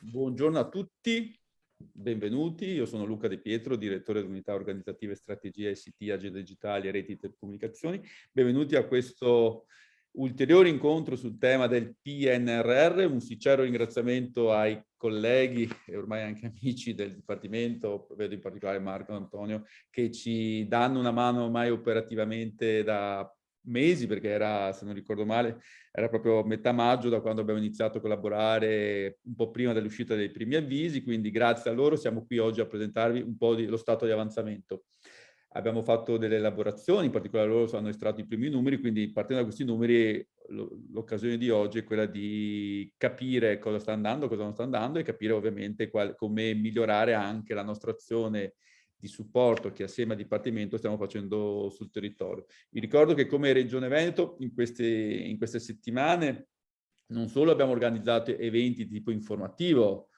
Buongiorno a tutti, benvenuti. Io sono Luca De Pietro, direttore dell'unità organizzativa e strategia ICT, agende digitali e reti di telecomunicazioni. Benvenuti a questo ulteriore incontro sul tema del PNRR. Un sincero ringraziamento ai colleghi e ormai anche amici del Dipartimento, vedo in particolare Marco e Antonio, che ci danno una mano ormai operativamente da mesi, perché era, se non ricordo male, era proprio metà maggio da quando abbiamo iniziato a collaborare, un po' prima dell'uscita dei primi avvisi, quindi grazie a loro siamo qui oggi a presentarvi un po' lo stato di avanzamento. Abbiamo fatto delle elaborazioni, in particolare loro hanno estratto i primi numeri, quindi partendo da questi numeri l'occasione di oggi è quella di capire cosa sta andando, cosa non sta andando e capire ovviamente come migliorare anche la nostra azione di supporto che assieme al Dipartimento stiamo facendo sul territorio. Vi ricordo che come Regione Veneto in queste settimane non solo abbiamo organizzato eventi di tipo informativo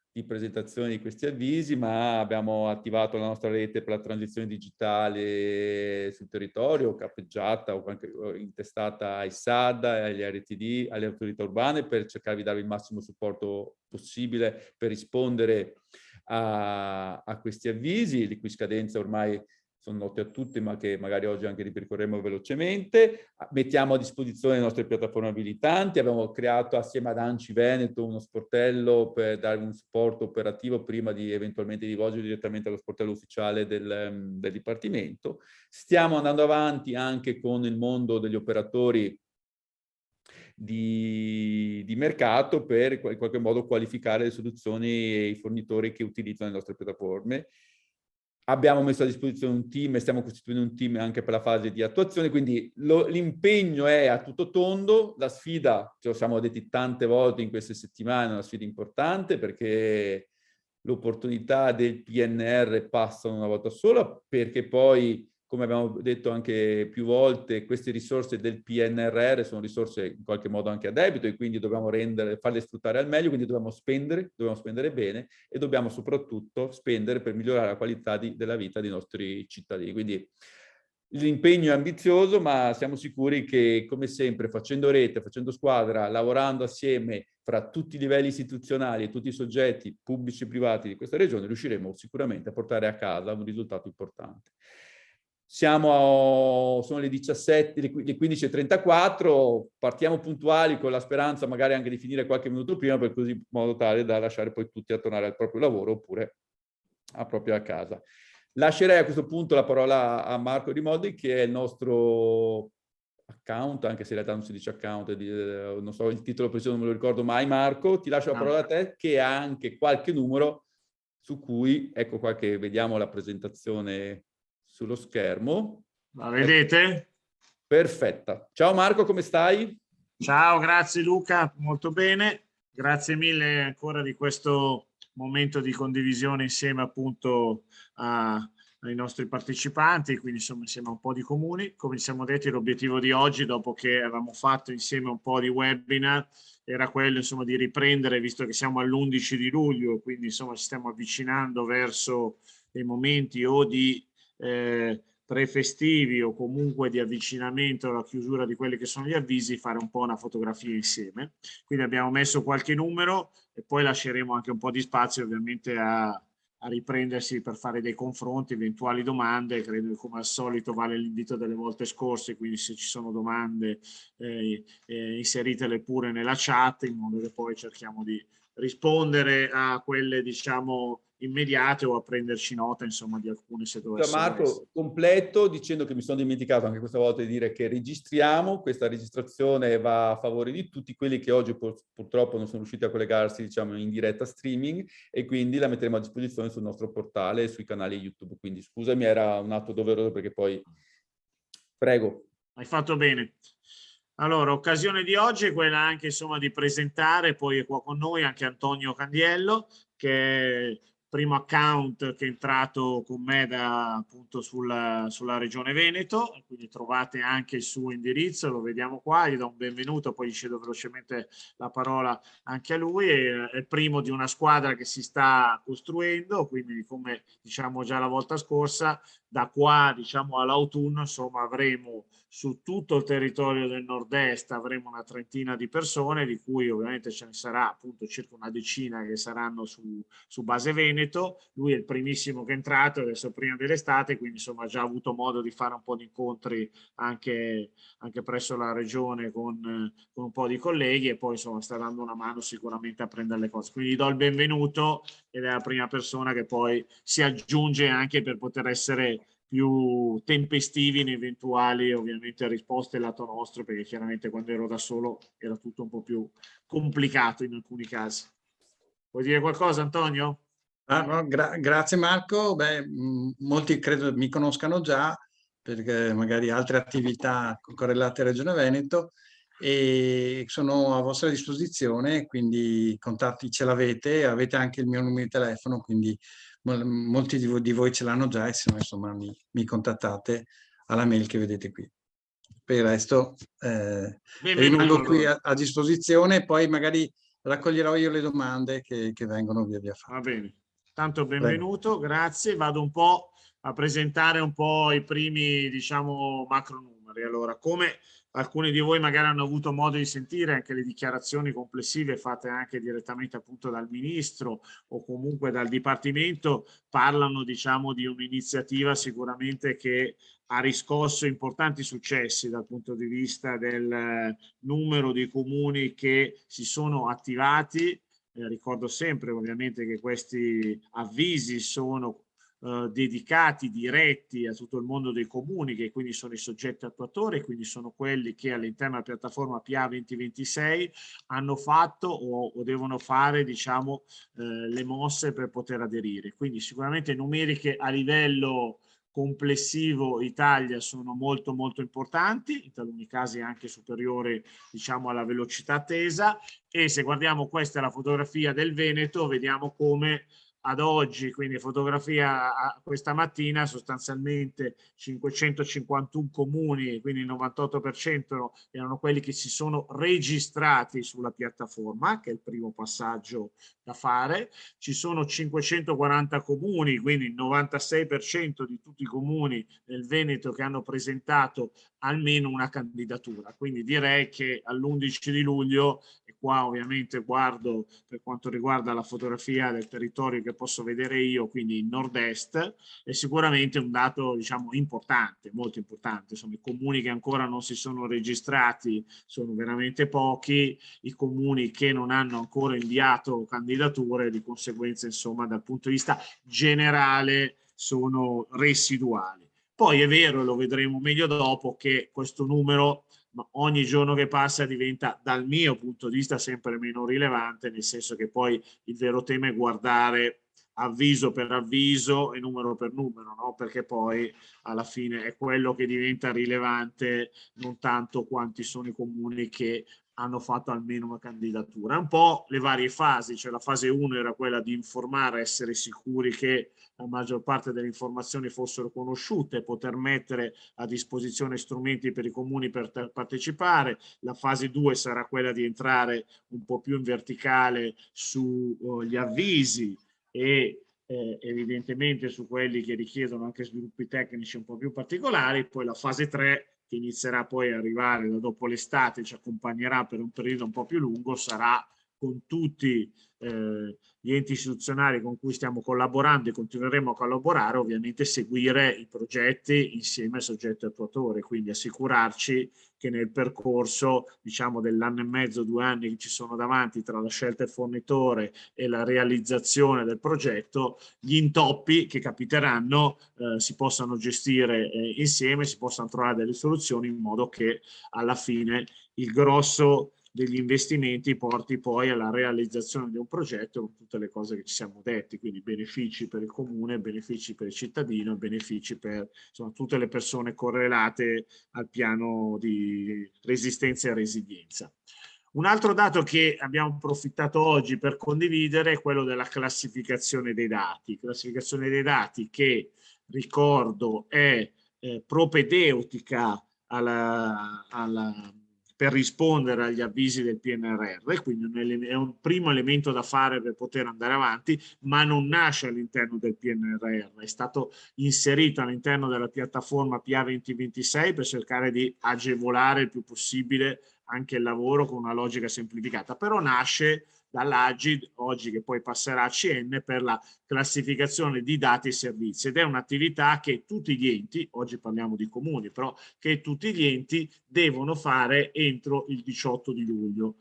di presentazione di questi avvisi, ma abbiamo attivato la nostra rete per la transizione digitale sul territorio, cappeggiata o intestata ai SAD, agli RTD, alle autorità urbane, per cercare di dare il massimo supporto possibile per rispondere a questi avvisi, di cui scadenza ormai sono note a tutti, ma che magari oggi anche ripercorreremo velocemente. Mettiamo a disposizione le nostre piattaforme abilitanti, abbiamo creato assieme ad ANCI Veneto uno sportello per dare un supporto operativo prima di eventualmente rivolgere direttamente allo sportello ufficiale del Dipartimento. Stiamo andando avanti anche con il mondo degli operatori di mercato per in qualche modo qualificare le soluzioni e i fornitori che utilizzano le nostre piattaforme. Abbiamo messo a disposizione un team e stiamo costituendo un team anche per la fase di attuazione, quindi l'impegno è a tutto tondo. La sfida, ce lo siamo detti tante volte in queste settimane, è una sfida importante perché l'opportunità del PNR passa una volta sola, perché poi, come abbiamo detto anche più volte, queste risorse del PNRR sono risorse in qualche modo anche a debito e quindi dobbiamo farle sfruttare al meglio, quindi dobbiamo spendere bene e dobbiamo soprattutto spendere per migliorare la qualità della vita dei nostri cittadini. Quindi l'impegno è ambizioso, ma siamo sicuri che, come sempre, facendo rete, facendo squadra, lavorando assieme fra tutti i livelli istituzionali e tutti i soggetti pubblici e privati di questa regione, riusciremo sicuramente a portare a casa un risultato importante. Sono le 17, le 15:34, partiamo puntuali con la speranza magari anche di finire qualche minuto prima, per così in modo tale da lasciare poi tutti a tornare al proprio lavoro oppure proprio a casa. Lascerei a questo punto la parola a Marco Rimoldi, che è il nostro account, anche se in realtà non si dice account, non so il titolo preciso, non me lo ricordo mai. Marco, ti lascio la parola a te, che ha anche qualche numero su cui, ecco qua che vediamo la presentazione sullo schermo. La vedete? Perfetta. Ciao Marco, come stai? Ciao, grazie Luca, molto bene. Grazie mille ancora di questo momento di condivisione insieme appunto ai nostri partecipanti, quindi insomma insieme a un po' di comuni. Come ci siamo detti, l'obiettivo di oggi, dopo che avevamo fatto insieme un po' di webinar, era quello insomma di riprendere, visto che siamo all'11 di luglio, quindi insomma ci stiamo avvicinando verso dei momenti o di prefestivi o comunque di avvicinamento alla chiusura di quelli che sono gli avvisi, fare un po' una fotografia insieme. Quindi abbiamo messo qualche numero e poi lasceremo anche un po' di spazio ovviamente a riprendersi per fare dei confronti, eventuali domande. Credo che come al solito vale l'invito delle volte scorse, quindi se ci sono domande inseritele pure nella chat, in modo che poi cerchiamo di rispondere a quelle diciamo immediate o a prenderci nota insomma di alcune se dovessero Marco, essere. completo dicendo che mi sono dimenticato anche questa volta di dire che registriamo, questa registrazione va a favore di tutti quelli che oggi purtroppo non sono riusciti a collegarsi diciamo in diretta streaming e quindi la metteremo a disposizione sul nostro portale e sui canali YouTube. Quindi scusami, era un atto doveroso perché poi... Prego. Hai fatto bene. Allora, occasione di oggi è quella anche insomma di presentare, poi è qua con noi anche Antonio Candiello, che è il primo account che è entrato con me appunto sulla Regione Veneto, quindi trovate anche il suo indirizzo, lo vediamo qua, gli do un benvenuto, poi gli cedo velocemente la parola anche a lui, è il primo di una squadra che si sta costruendo, quindi come diciamo già la volta scorsa, da qua, diciamo, all'autunno, insomma, avremo su tutto il territorio del nord-est avremo una trentina di persone, di cui ovviamente ce ne sarà appunto circa una decina che saranno su base Veneto. Lui è il primissimo che è entrato, adesso prima dell'estate, quindi insomma ha già avuto modo di fare un po' di incontri anche presso la regione con un po' di colleghi, e poi insomma sta dando una mano sicuramente a prendere le cose. Quindi do il benvenuto, ed è la prima persona che poi si aggiunge anche per poter essere più tempestivi in eventuali ovviamente risposte lato nostro, perché chiaramente quando ero da solo era tutto un po' più complicato in alcuni casi. Vuoi dire qualcosa, Antonio? No, grazie Marco. Beh, molti credo mi conoscano già, perché magari altre attività correlate a Regione Veneto, e sono a vostra disposizione, quindi i contatti ce l'avete, avete anche il mio numero di telefono, quindi molti di voi ce l'hanno già, e se no insomma mi contattate alla mail che vedete qui. Per il resto rimango qui a disposizione, poi magari raccoglierò io le domande che vengono via fatte. Va bene, tanto benvenuto, grazie. Vado un po' a presentare un po' i primi, diciamo, macro numeri. Allora, come alcuni di voi magari hanno avuto modo di sentire, anche le dichiarazioni complessive fatte anche direttamente appunto dal ministro o comunque dal dipartimento parlano, diciamo, di un'iniziativa sicuramente che ha riscosso importanti successi dal punto di vista del numero di comuni che si sono attivati. Ricordo sempre ovviamente che questi avvisi sono dedicati, diretti a tutto il mondo dei comuni, che quindi sono i soggetti attuatori, quindi sono quelli che all'interno della piattaforma PA 2026 hanno fatto o devono fare, diciamo, le mosse per poter aderire. Quindi sicuramente numeriche a livello complessivo Italia sono molto molto importanti, in taluni casi anche superiori, diciamo, alla velocità attesa. E se guardiamo, questa è la fotografia del Veneto, vediamo come ad oggi, quindi fotografia questa mattina, sostanzialmente 551 comuni, quindi il 98% erano quelli che si sono registrati sulla piattaforma, che è il primo passaggio da fare. Ci sono 540 comuni, quindi il 96% di tutti i comuni nel Veneto che hanno presentato almeno una candidatura. Quindi direi che all'11 di luglio, e qua ovviamente guardo per quanto riguarda la fotografia del territorio che posso vedere io, quindi il nord-est, è sicuramente un dato, diciamo, importante, molto importante. Insomma, i comuni che ancora non si sono registrati sono veramente pochi, i comuni che non hanno ancora inviato candidature, di conseguenza, insomma, dal punto di vista generale sono residuali. Poi è vero, lo vedremo meglio dopo, che questo numero ogni giorno che passa diventa, dal mio punto di vista, sempre meno rilevante, nel senso che poi il vero tema è guardare avviso per avviso e numero per numero, no? Perché poi alla fine è quello che diventa rilevante, non tanto quanti sono i comuni che hanno fatto almeno una candidatura. Un po' le varie fasi, cioè la fase 1 era quella di informare, essere sicuri che la maggior parte delle informazioni fossero conosciute, poter mettere a disposizione strumenti per i comuni per partecipare. La fase 2 sarà quella di entrare un po' più in verticale sugli avvisi e evidentemente su quelli che richiedono anche sviluppi tecnici un po' più particolari. Poi la fase 3, che inizierà poi a arrivare da dopo l'estate, ci accompagnerà per un periodo un po' più lungo, sarà con tutti gli enti istituzionali con cui stiamo collaborando e continueremo a collaborare, ovviamente seguire i progetti insieme ai soggetti attuatori, quindi assicurarci che nel percorso, diciamo, dell'anno e mezzo, 2 anni che ci sono davanti tra la scelta del fornitore e la realizzazione del progetto, gli intoppi che capiteranno si possano gestire insieme, si possano trovare delle soluzioni in modo che alla fine il grosso degli investimenti porti poi alla realizzazione di un progetto con tutte le cose che ci siamo detti, quindi benefici per il comune, benefici per il cittadino, benefici per, insomma, tutte le persone correlate al piano di resistenza e resilienza. Un altro dato che abbiamo approfittato oggi per condividere è quello della classificazione dei dati. Classificazione dei dati che, ricordo, è propedeutica alla per rispondere agli avvisi del PNRR, quindi è un primo elemento da fare per poter andare avanti, ma non nasce all'interno del PNRR, è stato inserito all'interno della piattaforma PA 2026 per cercare di agevolare il più possibile anche il lavoro con una logica semplificata, però nasce dall'Agid, oggi che poi passerà a CN, per la classificazione di dati e servizi, ed è un'attività che tutti gli enti, oggi parliamo di comuni, però che tutti gli enti devono fare entro il 18 di luglio.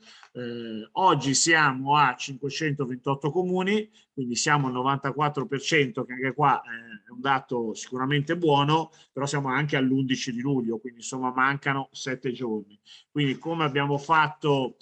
Oggi siamo a 528 comuni, quindi siamo al 94%, che anche qua è un dato sicuramente buono, però siamo anche all'11 di luglio, quindi insomma mancano 7 giorni. Quindi come abbiamo fatto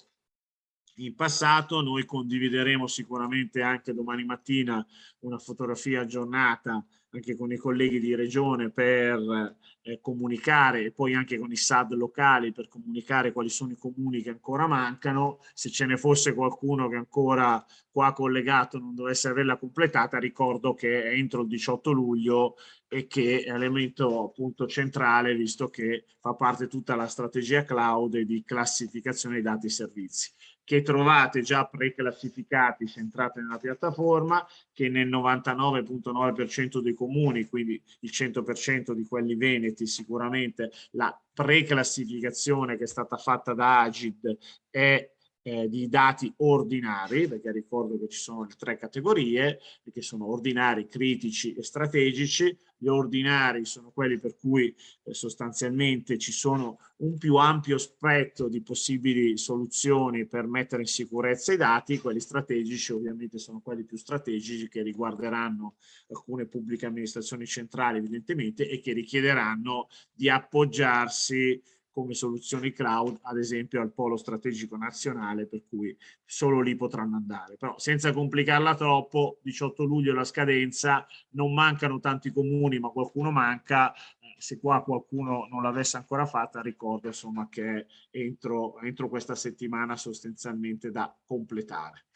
in passato, noi condivideremo sicuramente anche domani mattina una fotografia aggiornata anche con i colleghi di regione per comunicare, e poi anche con i SAD locali per comunicare quali sono i comuni che ancora mancano. Se ce ne fosse qualcuno che ancora qua collegato non dovesse averla completata, ricordo che è entro il 18 luglio e che è elemento appunto centrale, visto che fa parte tutta la strategia cloud e di classificazione dei dati e servizi, che trovate già preclassificati se entrate nella piattaforma, che nel 99,9% dei comuni, quindi il 100% di quelli veneti, sicuramente la preclassificazione che è stata fatta da Agid è di dati ordinari, perché ricordo che ci sono le 3 categorie, che sono ordinari, critici e strategici. Gli ordinari sono quelli per cui sostanzialmente ci sono un più ampio spettro di possibili soluzioni per mettere in sicurezza i dati. Quelli strategici ovviamente sono quelli più strategici, che riguarderanno alcune pubbliche amministrazioni centrali evidentemente, e che richiederanno di appoggiarsi come soluzioni cloud, ad esempio al polo strategico nazionale, per cui solo lì potranno andare. Però senza complicarla troppo, 18 luglio è la scadenza, non mancano tanti comuni, ma qualcuno manca. Se qua qualcuno non l'avesse ancora fatta, ricordo insomma che entro questa settimana sostanzialmente da completare.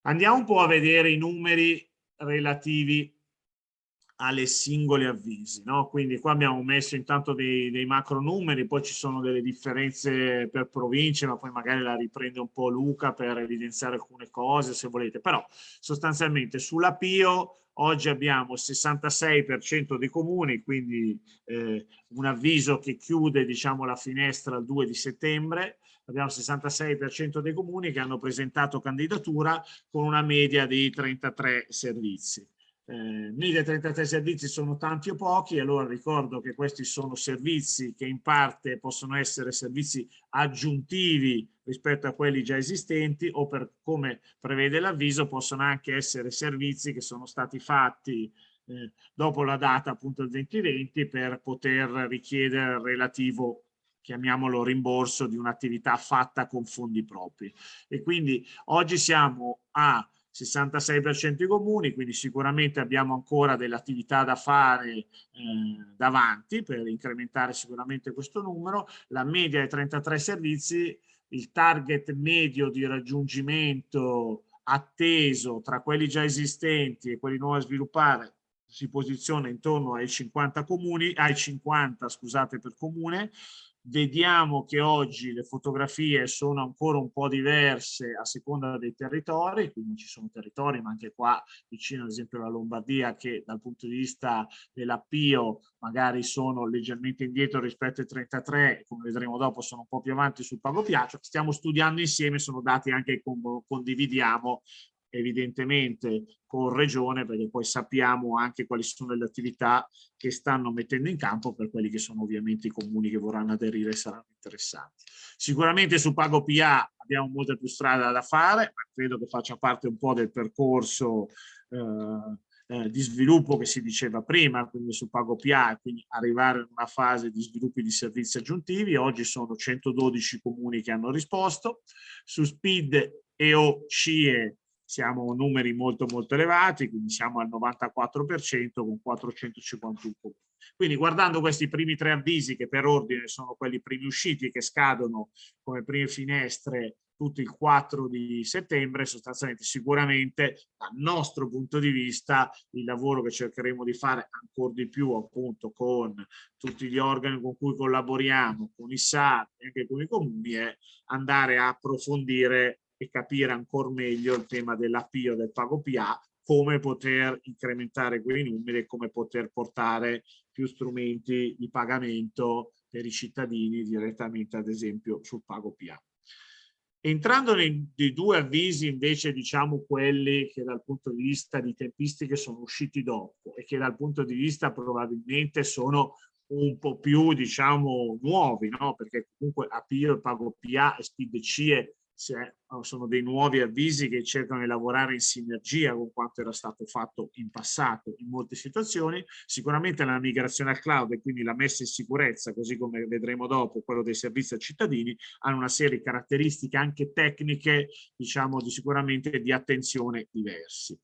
Andiamo un po' a vedere i numeri relativi alle singole avvisi, no? Quindi qua abbiamo messo intanto dei macro numeri, poi ci sono delle differenze per province, ma poi magari la riprende un po' Luca per evidenziare alcune cose se volete. Però sostanzialmente sulla Pio oggi abbiamo il 66% dei comuni, quindi un avviso che chiude, diciamo, la finestra il 2 di settembre. Abbiamo il 66% dei comuni che hanno presentato candidatura con una media di 33 servizi. 1033 servizi sono tanti o pochi, allora ricordo che questi sono servizi che in parte possono essere servizi aggiuntivi rispetto a quelli già esistenti, o per come prevede l'avviso possono anche essere servizi che sono stati fatti dopo la data appunto del 2020 per poter richiedere il relativo, chiamiamolo, rimborso di un'attività fatta con fondi propri. E quindi oggi siamo a 66% i comuni, quindi sicuramente abbiamo ancora delle attività da fare davanti per incrementare sicuramente questo numero. La media è 33 servizi, il target medio di raggiungimento atteso tra quelli già esistenti e quelli nuovi a sviluppare si posiziona intorno ai 50 comuni, ai 50, scusate, per comune. Vediamo che oggi le fotografie sono ancora un po' diverse a seconda dei territori, quindi ci sono territori, ma anche qua vicino ad esempio alla Lombardia, che dal punto di vista della Pio magari sono leggermente indietro rispetto ai 33, come vedremo dopo sono un po' più avanti sul Pago Piaccio. Stiamo studiando insieme, sono dati anche che condividiamo evidentemente con regione, perché poi sappiamo anche quali sono le attività che stanno mettendo in campo per quelli che sono ovviamente i comuni che vorranno aderire e saranno interessati. Sicuramente su Pago PA abbiamo molta più strada da fare, ma credo che faccia parte un po' del percorso di sviluppo che si diceva prima, quindi su Pago PA, quindi arrivare in una fase di sviluppi di servizi aggiuntivi. Oggi sono 112 comuni che hanno risposto. Su SPID e o CIE siamo a numeri molto molto elevati, quindi siamo al 94% con 451 comuni. Quindi guardando questi primi 3 avvisi, che per ordine sono quelli primi usciti, che scadono come prime finestre tutto il 4 di settembre. Sostanzialmente, sicuramente dal nostro punto di vista, il lavoro che cercheremo di fare ancora di più appunto con tutti gli organi con cui collaboriamo, con i SAR e anche con i comuni, è andare a approfondire e capire ancora meglio il tema dell'API o del pago PA, come poter incrementare quei numeri e come poter portare più strumenti di pagamento per i cittadini direttamente, ad esempio, sul pago PA. Entrando nei due avvisi invece, diciamo quelli che dal punto di vista di tempistiche sono usciti dopo e che dal punto di vista probabilmente sono un po' più, diciamo, nuovi, no? Perché comunque API, Pago PA e Speed CIE sono dei nuovi avvisi che cercano di lavorare in sinergia con quanto era stato fatto in passato in molte situazioni. Sicuramente la migrazione al cloud e quindi la messa in sicurezza, così come vedremo dopo quello dei servizi ai cittadini, hanno una serie di caratteristiche anche tecniche, diciamo, sicuramente di attenzione diversi.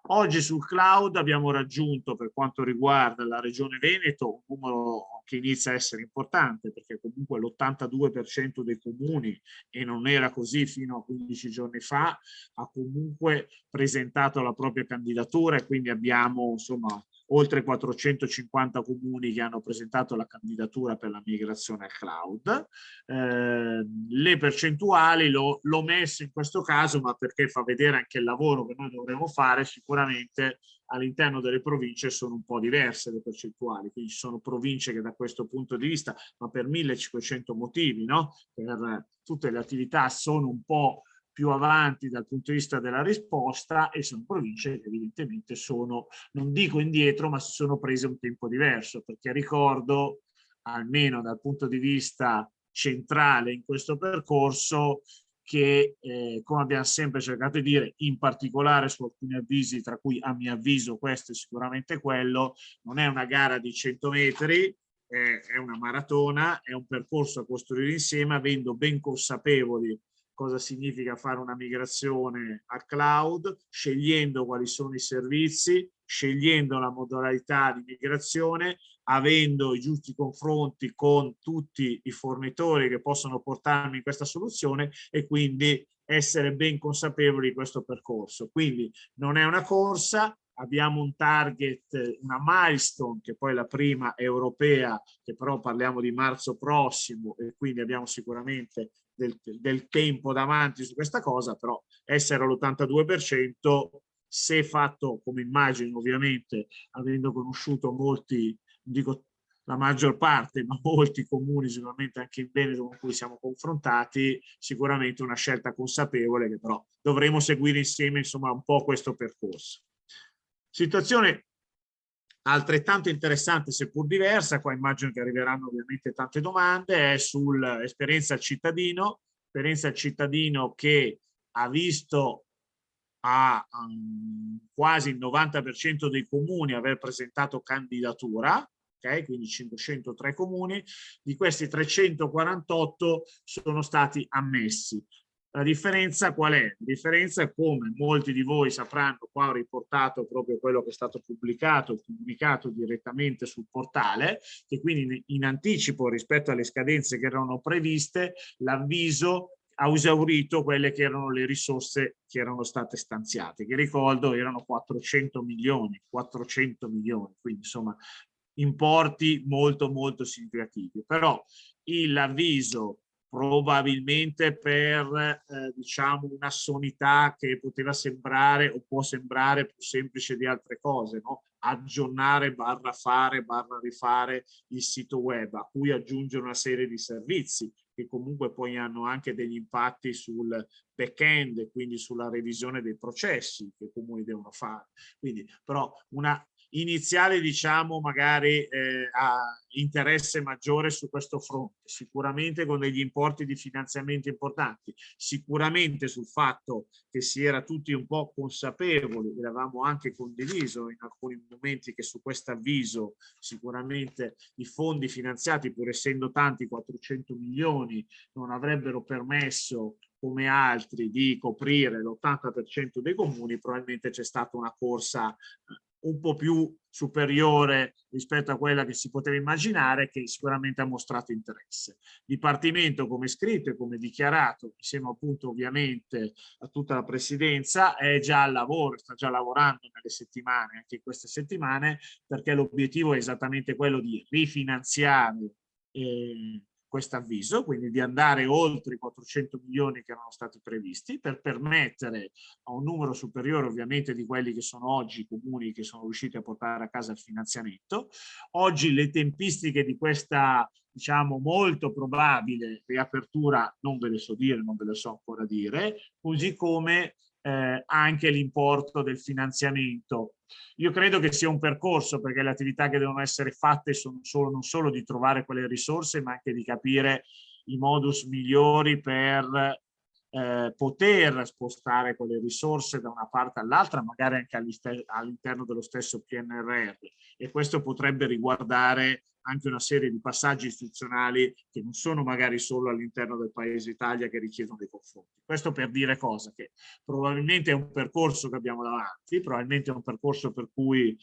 Oggi sul cloud abbiamo raggiunto, per quanto riguarda la Regione Veneto, un numero che inizia a essere importante, perché comunque l'82% dei comuni, e non era così fino a 15 giorni fa, ha comunque presentato la propria candidatura, e quindi abbiamo insomma oltre 450 comuni che hanno presentato la candidatura per la migrazione al cloud. Le percentuali l'ho messo in questo caso, ma perché fa vedere anche il lavoro che noi dovremo fare. Sicuramente all'interno delle province sono un po' diverse le percentuali, quindi ci sono province che da questo punto di vista, ma per 1500 motivi, no? Per tutte le attività sono un po' più avanti dal punto di vista della risposta, e sono province che evidentemente sono, non dico indietro, ma si sono prese un tempo diverso, perché ricordo, almeno dal punto di vista centrale in questo percorso, che come abbiamo sempre cercato di dire, in particolare su alcuni avvisi, tra cui a mio avviso questo è sicuramente quello, non è una gara di 100 metri, è una maratona, è un percorso a costruire insieme, avendo ben consapevoli cosa significa fare una migrazione al cloud, scegliendo quali sono i servizi, scegliendo la modalità di migrazione, avendo i giusti confronti con tutti i fornitori che possono portarmi in questa soluzione, e quindi essere ben consapevoli di questo percorso. Quindi non è una corsa, abbiamo un target, una milestone, che poi è la prima europea, che però parliamo di marzo prossimo, e quindi abbiamo sicuramente del tempo davanti su questa cosa, però essere all'82%, se fatto come immagino, ovviamente, avendo conosciuto molti, dico la maggior parte, ma molti comuni sicuramente anche in Veneto con cui siamo confrontati, sicuramente una scelta consapevole, che però dovremo seguire insieme, insomma, un po' questo percorso. Situazione altrettanto interessante, seppur diversa, qua immagino che arriveranno ovviamente tante domande, è sull'esperienza cittadino, che ha visto a quasi il 90% dei comuni aver presentato candidatura, okay? Quindi 503 comuni, di questi 348 sono stati ammessi. La differenza qual è? La differenza è, come molti di voi sapranno, qua ho riportato proprio quello che è stato pubblicato, comunicato direttamente sul portale, che quindi in anticipo rispetto alle scadenze che erano previste, l'avviso ha esaurito quelle che erano le risorse che erano state stanziate, che ricordo erano 400 milioni, quindi insomma importi molto molto significativi. Però l'avviso, probabilmente per diciamo una sommità che poteva sembrare o può sembrare più semplice di altre cose, no? Aggiornare barra fare barra rifare il sito web, a cui aggiungere una serie di servizi che comunque poi hanno anche degli impatti sul back-end, quindi sulla revisione dei processi che i comuni devono fare. Quindi però una iniziale, diciamo, magari a interesse maggiore su questo fronte, sicuramente con degli importi di finanziamento importanti, sicuramente sul fatto che si era tutti un po' consapevoli, e l'avevamo anche condiviso in alcuni momenti, che su questo avviso sicuramente i fondi finanziati, pur essendo tanti, 400 milioni, non avrebbero permesso come altri di coprire l'80% dei comuni. Probabilmente c'è stata una corsa un po' più superiore rispetto a quella che si poteva immaginare, che sicuramente ha mostrato interesse. Il Dipartimento, come scritto e come dichiarato, insieme appunto ovviamente a tutta la Presidenza, è già al lavoro, sta già lavorando nelle settimane, anche in queste settimane, perché l'obiettivo è esattamente quello di rifinanziare questo avviso, quindi di andare oltre i 400 milioni che erano stati previsti, per permettere a un numero superiore ovviamente di quelli che sono oggi i comuni che sono riusciti a portare a casa il finanziamento. Oggi le tempistiche di questa, diciamo, molto probabile riapertura non ve le so dire, non ve le so ancora dire, così come anche l'importo del finanziamento. Io credo che sia un percorso, perché le attività che devono essere fatte sono non solo di trovare quelle risorse, ma anche di capire i modus migliori per poter spostare quelle risorse da una parte all'altra, magari anche all'interno dello stesso PNRR. E questo potrebbe riguardare anche una serie di passaggi istituzionali che non sono magari solo all'interno del Paese Italia, che richiedono dei confronti. Questo per dire cosa? Che probabilmente è un percorso che abbiamo davanti, probabilmente è un percorso per cui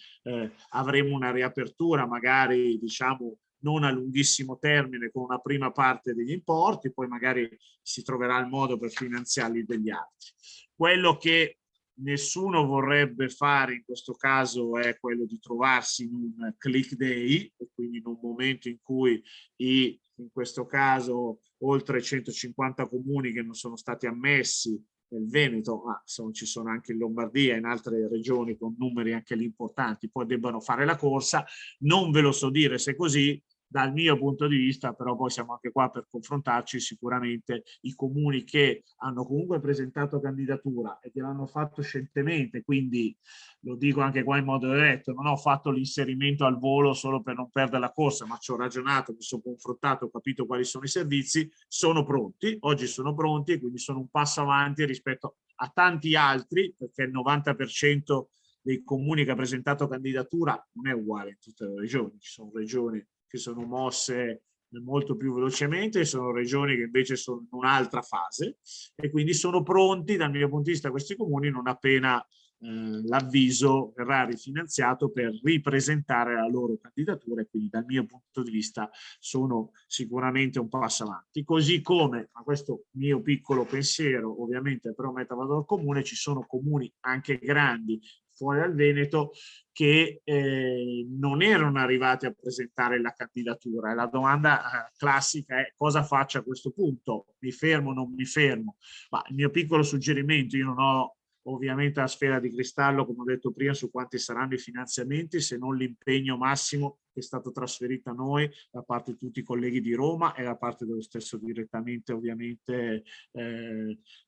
avremo una riapertura magari, diciamo, non a lunghissimo termine con una prima parte degli importi, poi magari si troverà il modo per finanziarli degli altri. Quello che nessuno vorrebbe fare in questo caso è quello di trovarsi in un click day, e quindi in un momento in cui in questo caso oltre 150 comuni che non sono stati ammessi nel Veneto, ma ci sono anche in Lombardia e in altre regioni con numeri anche lì importanti, poi debbano fare la corsa. Non ve lo so dire se è così. Dal mio punto di vista, però poi siamo anche qua per confrontarci, sicuramente i comuni che hanno comunque presentato candidatura e che l'hanno fatto scientemente, quindi lo dico anche qua in modo diretto, non ho fatto l'inserimento al volo solo per non perdere la corsa, ma ci ho ragionato, mi sono confrontato, ho capito quali sono i servizi, sono pronti, oggi sono pronti e quindi sono un passo avanti rispetto a tanti altri, perché il 90% dei comuni che ha presentato candidatura non è uguale in tutte le regioni, ci sono regioni che sono mosse molto più velocemente e sono regioni che invece sono in un'altra fase e quindi sono pronti dal mio punto di vista questi comuni non appena l'avviso verrà rifinanziato per ripresentare la loro candidatura e quindi dal mio punto di vista sono sicuramente un passo avanti. Così come, ma questo mio piccolo pensiero ovviamente però metta valore comune, ci sono comuni anche grandi fuori dal Veneto che non erano arrivati a presentare la candidatura. E la domanda classica è: cosa faccio a questo punto? Mi fermo o non mi fermo? Ma il mio piccolo suggerimento, io non ho ovviamente la sfera di cristallo, come ho detto prima, su quanti saranno i finanziamenti, se non l'impegno massimo che è stato trasferito a noi da parte di tutti i colleghi di Roma e da parte dello stesso direttamente ovviamente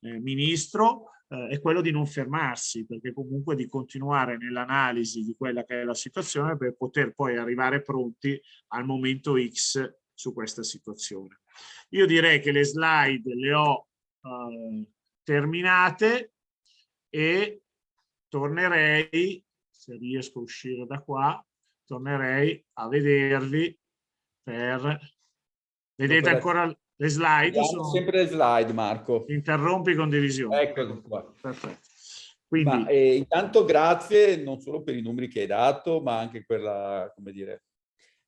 ministro, è quello di non fermarsi, perché comunque di continuare nell'analisi di quella che è la situazione per poter poi arrivare pronti al momento X su questa situazione. Io direi che le slide le ho terminate e tornerei, se riesco a uscire da qua, tornerei a vedervi per... Vedete ancora le slide? Sono sempre le slide, Marco. Interrompi condivisione. Eccoli qua. Perfetto. Quindi... Ma intanto grazie non solo per i numeri che hai dato, ma anche per la, come dire,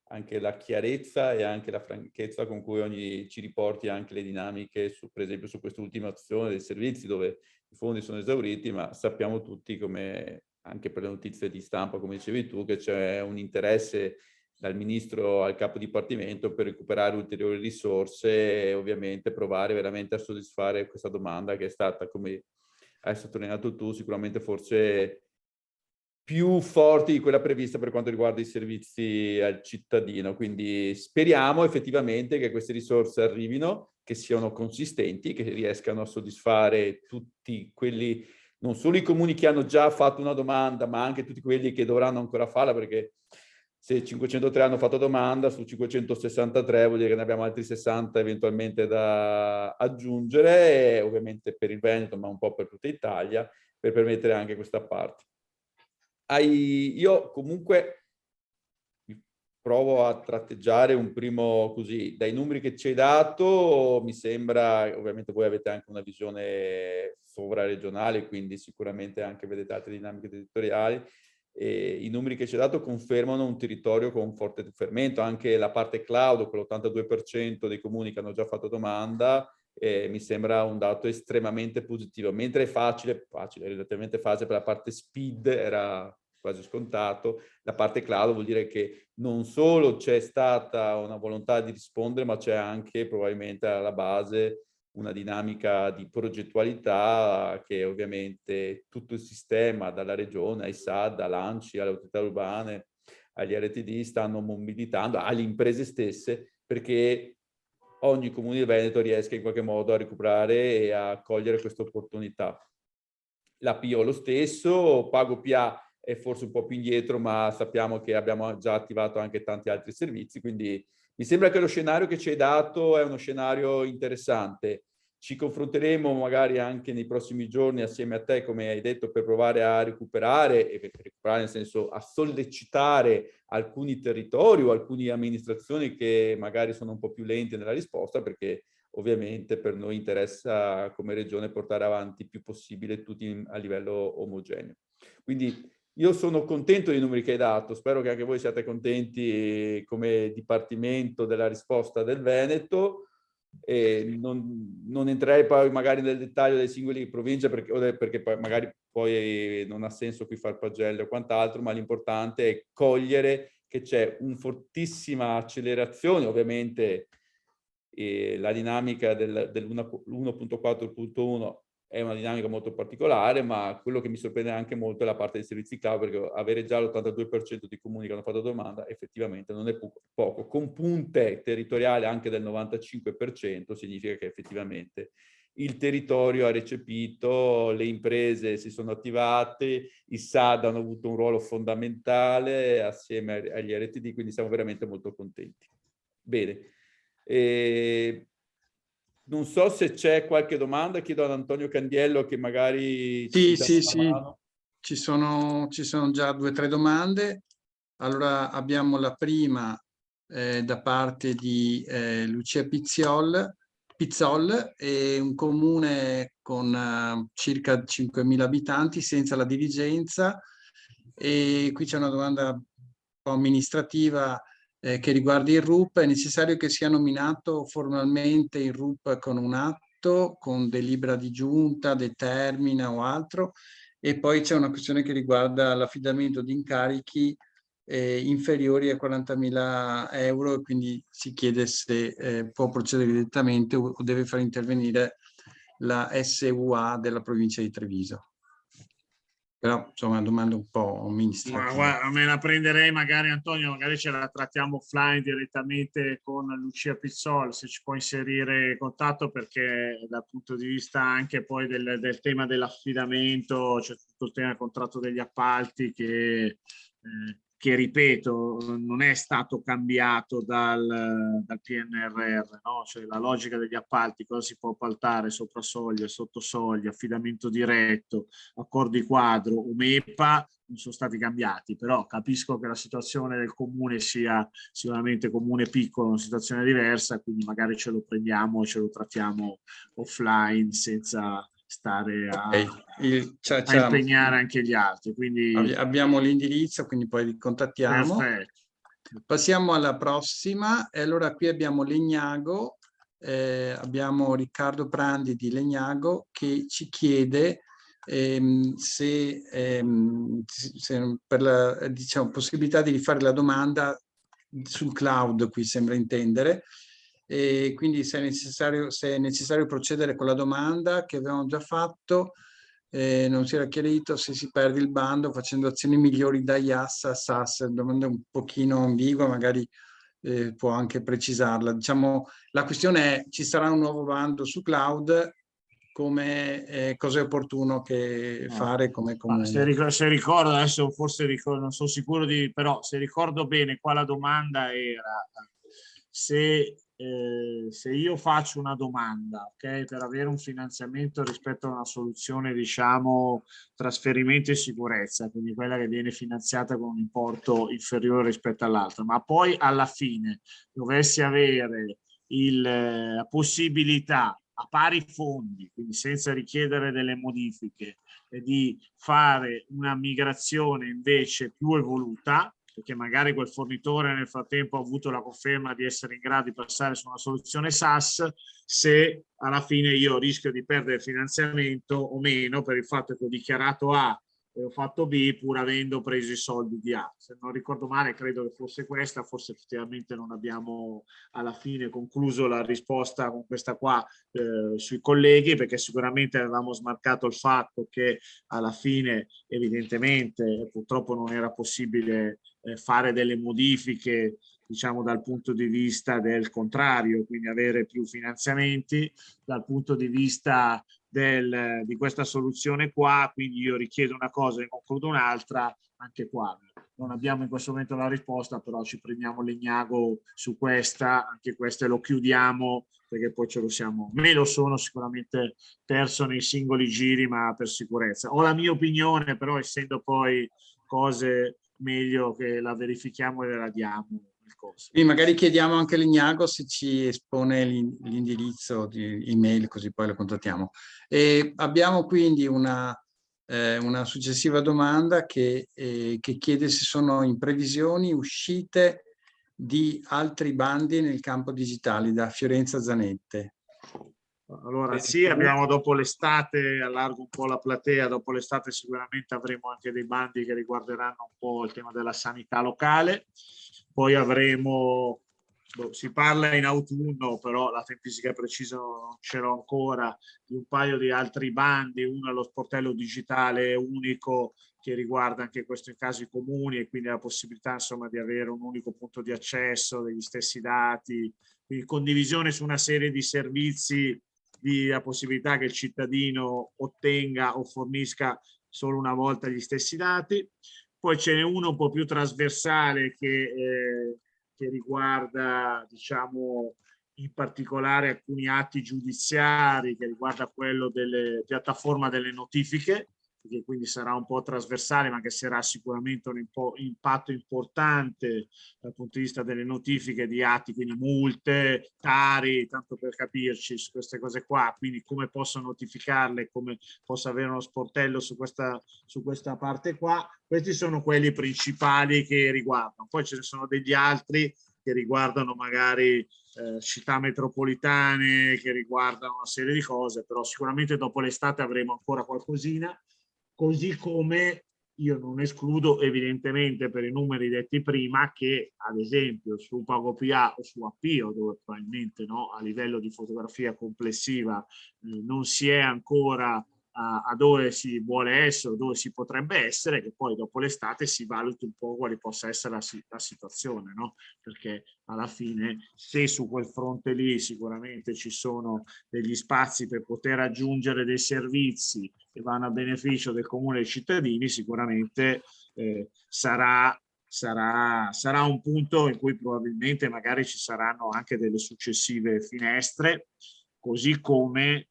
anche la chiarezza e anche la franchezza con cui ci riporti anche le dinamiche, per esempio su quest'ultima azione dei servizi dove i fondi sono esauriti, ma sappiamo tutti, come anche per le notizie di stampa, come dicevi tu, che c'è un interesse dal ministro al capo dipartimento per recuperare ulteriori risorse e ovviamente provare veramente a soddisfare questa domanda che è stata, come hai sottolineato tu, sicuramente forse più forti di quella prevista per quanto riguarda i servizi al cittadino. Quindi speriamo effettivamente che queste risorse arrivino, che siano consistenti, che riescano a soddisfare tutti quelli, non solo i comuni che hanno già fatto una domanda, ma anche tutti quelli che dovranno ancora farla, perché se 503 hanno fatto domanda, su 563 vuol dire che ne abbiamo altri 60 eventualmente da aggiungere, ovviamente per il Veneto, ma un po' per tutta Italia, per permettere anche questa parte. Io comunque provo a tratteggiare un primo così, dai numeri che ci hai dato, mi sembra, ovviamente voi avete anche una visione sovraregionale, quindi sicuramente anche vedete altre dinamiche territoriali, I numeri che ci ha dato confermano un territorio con un forte fermento. Anche la parte cloud, con l'82% dei comuni che hanno già fatto domanda, mi sembra un dato estremamente positivo, mentre è relativamente facile per la parte speed, era quasi scontato. La parte cloud vuol dire che non solo c'è stata una volontà di rispondere, ma c'è anche probabilmente alla base una dinamica di progettualità che ovviamente tutto il sistema, dalla regione ai SAD, all'ANCI, alle autorità urbane, agli RTD, stanno mobilitando, alle imprese stesse, perché ogni comune di Veneto riesca in qualche modo a recuperare e a cogliere questa opportunità. La PO lo stesso, Pago PA è forse un po' più indietro, ma sappiamo che abbiamo già attivato anche tanti altri servizi, quindi mi sembra che lo scenario che ci hai dato è uno scenario interessante. Ci confronteremo magari anche nei prossimi giorni assieme a te, come hai detto, per provare a recuperare, e per recuperare nel senso a sollecitare alcuni territori o alcune amministrazioni che magari sono un po' più lenti nella risposta, perché ovviamente per noi interessa come regione portare avanti il più possibile tutti a livello omogeneo. Quindi io sono contento dei numeri che hai dato, spero che anche voi siate contenti come Dipartimento della risposta del Veneto. Non entrerei poi magari nel dettaglio delle singole province perché poi magari poi non ha senso qui far pagelle o quant'altro, ma l'importante è cogliere che c'è una fortissima accelerazione, ovviamente la dinamica dell'1.4.1 è una dinamica molto particolare, ma quello che mi sorprende anche molto è la parte dei servizi cloud, perché avere già l'82% di comuni che hanno fatto domanda effettivamente non è poco. Con punte territoriali anche del 95% significa che effettivamente il territorio ha recepito, le imprese si sono attivate, i SAD hanno avuto un ruolo fondamentale assieme agli RTD, quindi siamo veramente molto contenti. Bene. Non so se c'è qualche domanda, chiedo ad Antonio Candiello che magari Sì, dà una mano. ci sono già 2 o 3 domande. Allora abbiamo la prima da parte di Lucia Pizzol, è un comune con circa 5.000 abitanti senza la dirigenza, e qui c'è una domanda un po' amministrativa che riguarda il RUP. È necessario che sia nominato formalmente il RUP con un atto, con delibera di giunta, determina o altro? E poi c'è una questione che riguarda l'affidamento di incarichi inferiori a 40.000 euro, e quindi si chiede se può procedere direttamente o deve far intervenire la SUA della provincia di Treviso. Però insomma, una domanda un po' amministrativa. Ma guarda, me la prenderei magari, Antonio, magari ce la trattiamo offline direttamente con Lucia Pizzol, se ci può inserire in contatto, perché dal punto di vista anche poi del tema dell'affidamento c'è tutto il tema del contratto degli appalti che ripeto non è stato cambiato dal PNRR, no? Cioè la logica degli appalti, cosa si può appaltare sopra soglia, sotto soglia, affidamento diretto, accordi quadro, UMEPA, non sono stati cambiati, però capisco che la situazione del comune sia sicuramente comune piccolo, una situazione diversa, quindi magari ce lo prendiamo e ce lo trattiamo offline senza stare a impegnare anche gli altri. Quindi abbiamo l'indirizzo, quindi poi li contattiamo. Perfetto. Passiamo alla prossima. E allora qui abbiamo Legnago, abbiamo Riccardo Prandi di Legnago che ci chiede se per la possibilità di rifare la domanda sul cloud, qui sembra intendere, e quindi se è necessario procedere con la domanda che avevamo già fatto. Non si era chiarito se si perde il bando facendo azioni migliori da IAS a SAS. Domanda un pochino ambigua, magari può anche precisarla. Diciamo, la questione è: ci sarà un nuovo bando su cloud? Come cosa è opportuno fare come comune? Se ricordo, adesso forse ricordo, non sono sicuro però se ricordo bene qua la domanda era se io faccio una domanda, okay, per avere un finanziamento rispetto a una soluzione, diciamo, trasferimento e sicurezza, quindi quella che viene finanziata con un importo inferiore rispetto all'altra, ma poi alla fine dovessi avere la possibilità a pari fondi, quindi senza richiedere delle modifiche, e di fare una migrazione invece più evoluta, perché magari quel fornitore nel frattempo ha avuto la conferma di essere in grado di passare su una soluzione SaaS, se alla fine io rischio di perdere finanziamento o meno per il fatto che ho dichiarato A e ho fatto B pur avendo preso i soldi di A. Se non ricordo male, credo che fosse questa, forse effettivamente non abbiamo alla fine concluso la risposta con questa qua sui colleghi, perché sicuramente avevamo smarcato il fatto che alla fine evidentemente purtroppo non era possibile fare delle modifiche, diciamo, dal punto di vista del contrario, quindi avere più finanziamenti, dal punto di vista di questa soluzione qua, quindi io richiedo una cosa e concludo un'altra. Anche qua non abbiamo in questo momento la risposta, però ci prendiamo l'ignago su questa, anche queste lo chiudiamo, perché poi me lo sono sicuramente perso nei singoli giri, ma per sicurezza. Ho la mia opinione, però essendo poi cose meglio che la verifichiamo e la diamo. Quindi magari chiediamo anche all'Ignago se ci espone l'indirizzo di email, così poi lo contattiamo. E abbiamo quindi una successiva domanda che chiede se sono in previsioni uscite di altri bandi nel campo digitale, da Fiorenza Zanette. Allora sì, abbiamo dopo l'estate, allargo un po' la platea, dopo l'estate sicuramente avremo anche dei bandi che riguarderanno un po' il tema della sanità locale, poi avremo, si parla in autunno, però la tempistica precisa non ce l'ho ancora, di un paio di altri bandi, uno è lo sportello digitale unico che riguarda anche questo in casi comuni e quindi la possibilità insomma di avere un unico punto di accesso degli stessi dati, quindi condivisione su una serie di servizi, di la possibilità che il cittadino ottenga o fornisca solo una volta gli stessi dati. Poi ce n'è uno un po' più trasversale che riguarda, diciamo, in particolare alcuni atti giudiziari, che riguarda quello delle piattaforme delle notifiche, che quindi sarà un po' trasversale, ma che sarà sicuramente un impatto importante dal punto di vista delle notifiche di atti, quindi multe, tari, tanto per capirci su queste cose qua, quindi come posso notificarle, come posso avere uno sportello su questa parte qua. Questi sono quelli principali che riguardano. Poi ce ne sono degli altri che riguardano magari città metropolitane, che riguardano una serie di cose, però sicuramente dopo l'estate avremo ancora qualcosina. Così come io non escludo evidentemente per i numeri detti prima che ad esempio su PagoPA o su Appio, dove probabilmente a livello di fotografia complessiva non si è ancora a dove si vuole essere, dove si potrebbe essere, che poi dopo l'estate si valuti un po' quale possa essere la situazione, no? Perché alla fine se su quel fronte lì sicuramente ci sono degli spazi per poter aggiungere dei servizi che vanno a beneficio del comune dei cittadini, sicuramente sarà un punto in cui probabilmente magari ci saranno anche delle successive finestre, così come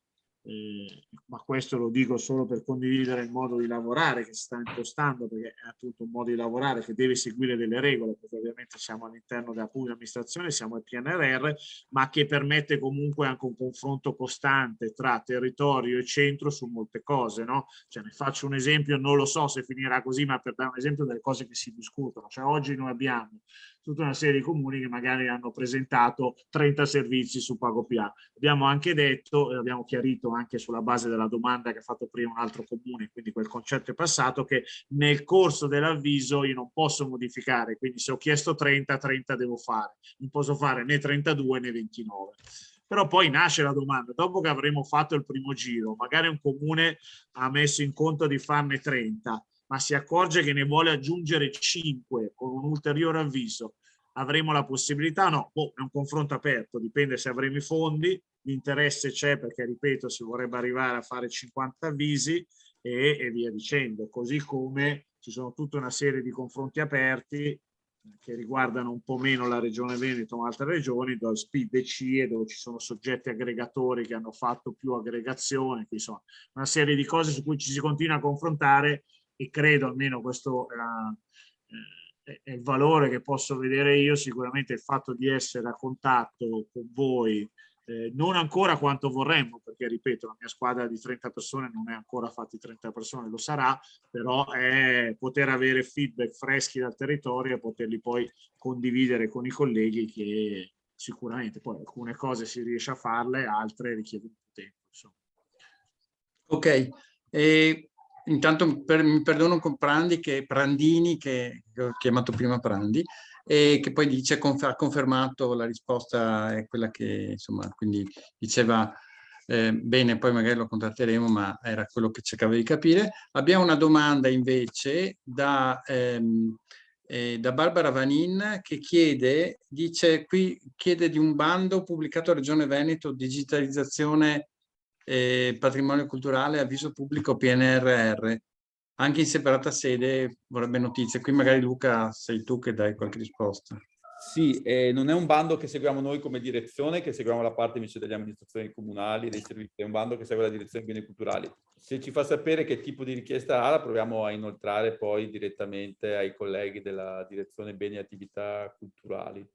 ma questo lo dico solo per condividere il modo di lavorare che si sta impostando, perché è appunto un modo di lavorare che deve seguire delle regole, perché ovviamente siamo all'interno della pubblica amministrazione, siamo al PNRR, ma che permette comunque anche un confronto costante tra territorio e centro su molte cose, no? Cioè, ne faccio un esempio, non lo so se finirà così, ma per dare un esempio delle cose che si discutono. Cioè, oggi noi abbiamo tutta una serie di comuni che magari hanno presentato 30 servizi su PagoPA. Abbiamo anche detto, e abbiamo chiarito anche sulla base della domanda che ha fatto prima un altro comune, quindi quel concetto è passato, che nel corso dell'avviso io non posso modificare, quindi se ho chiesto 30 devo fare, non posso fare né 32 né 29. Però poi nasce la domanda, dopo che avremo fatto il primo giro, magari un comune ha messo in conto di farne 30, ma si accorge che ne vuole aggiungere 5 con un ulteriore avviso, avremo la possibilità? No, è un confronto aperto, dipende se avremo i fondi, l'interesse c'è perché, ripeto, si vorrebbe arrivare a fare 50 avvisi e via dicendo, così come ci sono tutta una serie di confronti aperti che riguardano un po' meno la regione Veneto ma altre regioni, dove SPID e CIE, dove ci sono soggetti aggregatori che hanno fatto più aggregazione, quindi sono una serie di cose su cui ci si continua a confrontare e credo, almeno questo è il valore che posso vedere io, sicuramente il fatto di essere a contatto con voi non ancora quanto vorremmo, perché ripeto, la mia squadra di 30 persone non è ancora fatti 30 persone, lo sarà, però è poter avere feedback freschi dal territorio e poterli poi condividere con i colleghi, che sicuramente poi alcune cose si riesce a farle, altre richiedono più tempo. Insomma. Ok, e intanto mi perdono con Prandini, che ho chiamato prima Prandi, e che poi dice, ha confermato la risposta, è quella che, insomma, quindi diceva bene, poi magari lo contatteremo, ma era quello che cercavo di capire. Abbiamo una domanda invece da Barbara Vanin, che chiede di un bando pubblicato a Regione Veneto, digitalizzazione patrimonio culturale, avviso pubblico PNRR, anche in separata sede, vorrebbe notizie. Qui magari Luca sei tu che dai qualche risposta. Sì, non è un bando che seguiamo noi come direzione, che seguiamo la parte invece delle amministrazioni comunali, dei servizi, è un bando che segue la direzione dei beni culturali. Se ci fa sapere che tipo di richiesta ha, la proviamo a inoltrare poi direttamente ai colleghi della direzione beni e attività culturali.